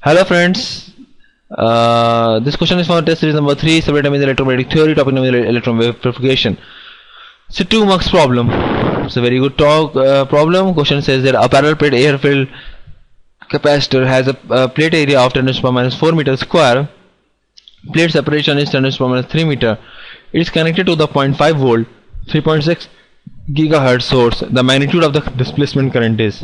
Hello friends, this question is for test series number 3, subject name is electromagnetic theory, topic name is electron wave propagation. It's a 2 marks problem. It's a very good problem. Question says that a parallel plate air filled capacitor has a plate area of 10 to the power minus 4 meter square. Plate separation is 10 to the power minus 3 meter. It is connected to the 0.5 volt 3.6 gigahertz source. The magnitude of the displacement current is.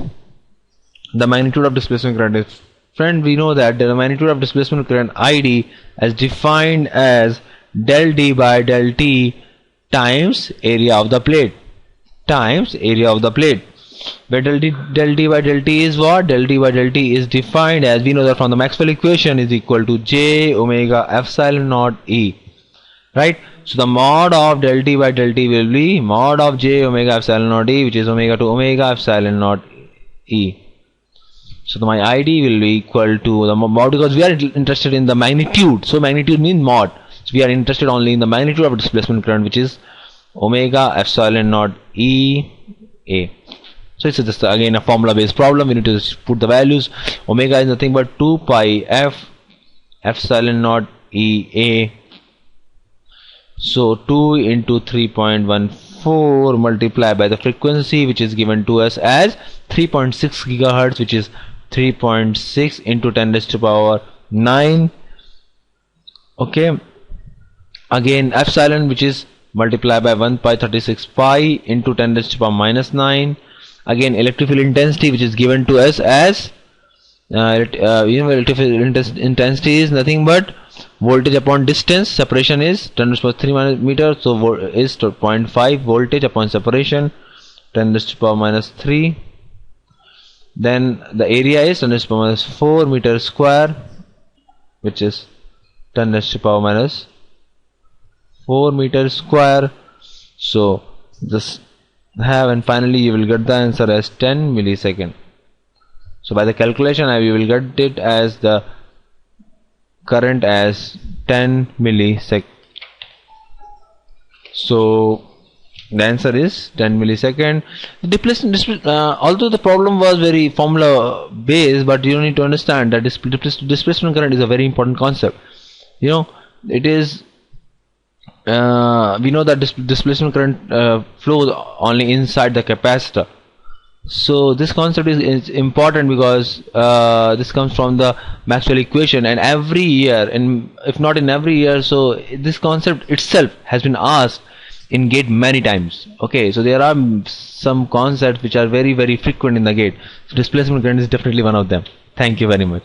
Friend, we know that the magnitude of displacement current ID is defined as del D by del T times area of the plate where del D by del T is what? Del D by del T is defined as, we know that from the Maxwell equation, is equal to J omega epsilon naught E, right? So the mod of del D by del T will be mod of J omega epsilon naught E, which is omega to omega epsilon naught E. So my ID will be equal to the mod, because we are interested in the magnitude. So magnitude means mod. So we are interested only in the magnitude of displacement current, which is omega epsilon naught E A. So it's just again a formula based problem. We need to just put the values. Omega is nothing but 2 pi F epsilon naught E A. So 2 into 3.14 multiplied by the frequency, which is given to us as 3.6 gigahertz, which is 3.6 into 10 raised to power 9. Okay, again epsilon, which is multiplied by 1 pi 36 pi into 10 raised to power minus 9. Again electric field intensity, which is given to us as electric field intensity is nothing but voltage upon distance. Separation is 10 raised to power 3 meter, so is 0.5 voltage upon separation, 10 raised to power minus 3. Then the area is 10 raised to power minus 4 meter square, which is 10 raised to power minus 4 meter square. So this have, and finally you will get the answer as 10 millisecond. So by the calculation you will get it as the current as 10 millisecond. So the answer is 10 millisecond. Although the problem was very formula based, but you need to understand that displacement current is a very important concept. You know, it is we know that displacement current flows only inside the capacitor. So this concept is important because this comes from the Maxwell equation, and every year, and if not in every year, so this concept itself has been asked in GATE many times. Okay, so there are some concepts which are very frequent in the GATE. So displacement current is definitely one of them. Thank you very much.